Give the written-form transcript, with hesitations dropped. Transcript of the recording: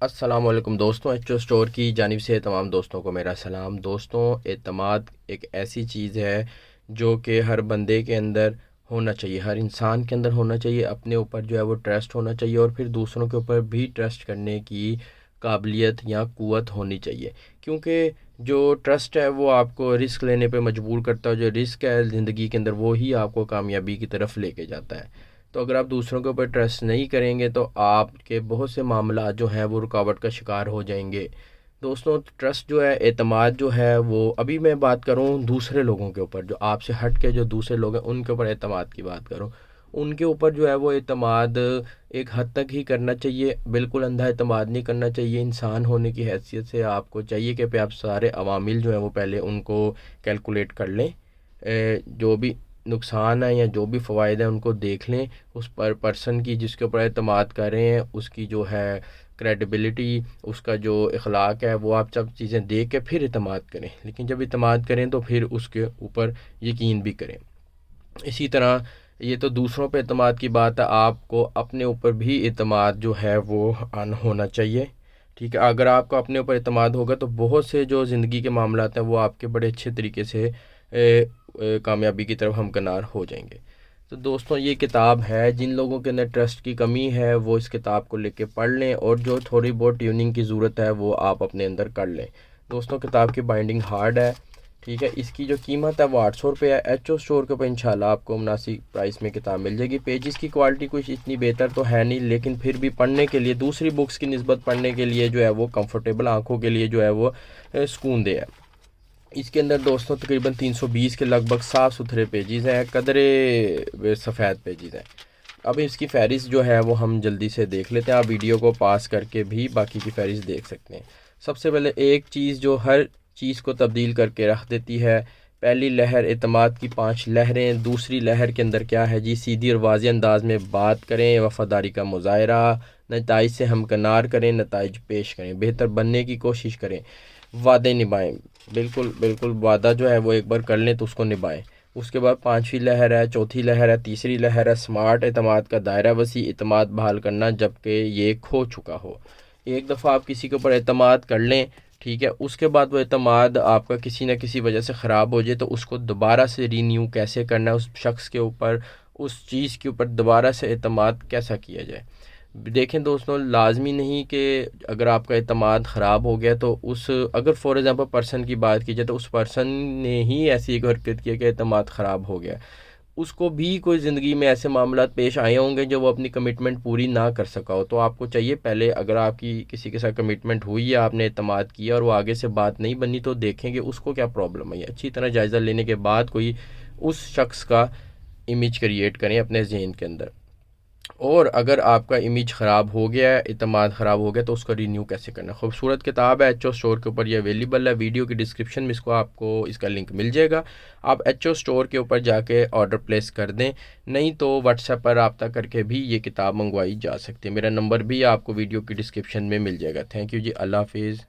السلام علیکم دوستوں، ایچ او اسٹور کی جانب سے تمام دوستوں کو میرا سلام۔ دوستوں، اعتماد ایک ایسی چیز ہے جو کہ ہر بندے کے اندر ہونا چاہیے، ہر انسان کے اندر ہونا چاہیے۔ اپنے اوپر جو ہے وہ ٹرسٹ ہونا چاہیے اور پھر دوسروں کے اوپر بھی ٹرسٹ کرنے کی قابلیت یا قوت ہونی چاہیے، کیونکہ جو ٹرسٹ ہے وہ آپ کو رسک لینے پہ مجبور کرتا ہے۔ جو رسک ہے زندگی کے اندر وہی آپ کو کامیابی کی طرف لے کے جاتا ہے۔ تو اگر آپ دوسروں کے اوپر ٹرسٹ نہیں کریں گے تو آپ کے بہت سے معاملات جو ہیں وہ رکاوٹ کا شکار ہو جائیں گے۔ دوستوں، ٹرسٹ جو ہے، اعتماد جو ہے، وہ ابھی میں بات کروں دوسرے لوگوں کے اوپر، جو آپ سے ہٹ کے جو دوسرے لوگ ہیں ان کے اوپر اعتماد کی بات کروں، ان کے اوپر جو ہے وہ اعتماد ایک حد تک ہی کرنا چاہیے، بالکل اندھا اعتماد نہیں کرنا چاہیے۔ انسان ہونے کی حیثیت سے آپ کو چاہیے کہ آپ سارے عوامل جو ہیں وہ پہلے ان کو کیلکولیٹ کر لیں، جو بھی نقصان ہے یا جو بھی فوائد ہیں ان کو دیکھ لیں، اس پر پرسن کی جس کے اوپر اعتماد کر رہے ہیں اس کی جو ہے کریڈیبلٹی، اس کا جو اخلاق ہے، وہ آپ سب چیزیں دیکھ کے پھر اعتماد کریں۔ لیکن جب اعتماد کریں تو پھر اس کے اوپر یقین بھی کریں۔ اسی طرح یہ تو دوسروں پہ اعتماد کی بات ہے، آپ کو اپنے اوپر بھی اعتماد جو ہے وہ ہونا چاہیے، ٹھیک ہے۔ اگر آپ کو اپنے اوپر اعتماد ہوگا تو بہت سے جو زندگی کے معاملات ہیں وہ آپ کے بڑے اچھے طریقے سے کامیابی کی طرف ہمکنار ہو جائیں گے۔ تو دوستوں، یہ کتاب ہے، جن لوگوں کے اندر ٹرسٹ کی کمی ہے وہ اس کتاب کو لے کے پڑھ لیں، اور جو تھوڑی بہت ٹیوننگ کی ضرورت ہے وہ آپ اپنے اندر کر لیں۔ دوستوں، کتاب کی بائنڈنگ ہارڈ ہے، ٹھیک ہے۔ اس کی جو قیمت ہے وہ 800 روپے ہے۔ ایچ او اسٹور کے اوپر انشاءاللہ آپ کو مناسب پرائس میں کتاب مل جائے گی۔ پیجز کی کوالٹی کچھ اتنی بہتر تو ہے نہیں، لیکن پھر بھی پڑھنے کے لیے، دوسری بکس کی نسبت پڑھنے کے لیے جو ہے وہ کمفرٹیبل، آنکھوں کے لیے جو ہے وہ سکون دہ ہے۔ اس کے اندر دوستوں تقریباً 320 کے لگ بھگ صاف ستھرے پیجز ہیں، قدرے سفید پیجز ہیں۔ اب اس کی فہرست جو ہے وہ ہم جلدی سے دیکھ لیتے ہیں، آپ ویڈیو کو پاس کر کے بھی باقی کی فہرست دیکھ سکتے ہیں۔ سب سے پہلے ایک چیز جو ہر چیز کو تبدیل کر کے رکھ دیتی ہے، پہلی لہر اعتماد کی 5 لہریں۔ دوسری لہر کے اندر کیا ہے جی؟ سیدھی اور واضح انداز میں بات کریں، وفاداری کا مظاہرہ، نتائج سے ہمکنار کریں، نتائج پیش کریں، بہتر بننے کی کوشش کریں، وعدے نبھائیں۔ بالکل بالکل وعدہ جو ہے وہ ایک بار کر لیں تو اس کو نبھائیں۔ اس کے بعد 5ویں لہر ہے، چوتھی لہر ہے، تیسری لہر ہے سمارٹ اعتماد کا دائرہ وسیع، اعتماد بحال کرنا جبکہ یہ کھو چکا ہو۔ ایک دفعہ آپ کسی کے اوپر اعتماد کر لیں، ٹھیک ہے، اس کے بعد وہ اعتماد آپ کا کسی نہ کسی وجہ سے خراب ہو جائے تو اس کو دوبارہ سے رینیو کیسے کرنا ہے، اس شخص کے اوپر، اس چیز کے اوپر دوبارہ سے اعتماد کیسا کیا جائے۔ دیکھیں دوستوں، لازمی نہیں کہ اگر آپ کا اعتماد خراب ہو گیا تو اگر فار ایگزامپل پرسن کی بات کی جائے تو اس پرسن نے ہی ایسی ایک حرکت کی کہ اعتماد خراب ہو گیا، اس کو بھی کوئی زندگی میں ایسے معاملات پیش آئے ہوں گے جو وہ اپنی کمٹمنٹ پوری نہ کر سکا ہو۔ تو آپ کو چاہیے پہلے، اگر آپ کی کسی کے ساتھ کمٹمنٹ ہوئی ہے، آپ نے اعتماد کیا اور وہ آگے سے بات نہیں بنی، تو دیکھیں کہ اس کو کیا پرابلم ہے، اچھی طرح جائزہ لینے کے بعد کوئی اس شخص کا امیج کریٹ کریں اپنے ذہن کے اندر۔ اور اگر آپ کا امیج خراب ہو گیا ہے، اعتماد خراب ہو گیا، تو اس کا رینیو کیسے کرنا ہے۔ خوبصورت کتاب ہے، ایچ او اسٹور کے اوپر یہ اویلیبل ہے، ویڈیو کی ڈسکرپشن میں آپ کو اس کا لنک مل جائے گا، آپ ایچ او اسٹور کے اوپر جا کے آرڈر پلیس کر دیں، نہیں تو واٹس ایپ پر رابطہ کر کے بھی یہ کتاب منگوائی جا سکتی ہے۔ میرا نمبر بھی آپ کو ویڈیو کی ڈسکرپشن میں مل جائے گا۔ تھینک یو جی، اللہ حافظ۔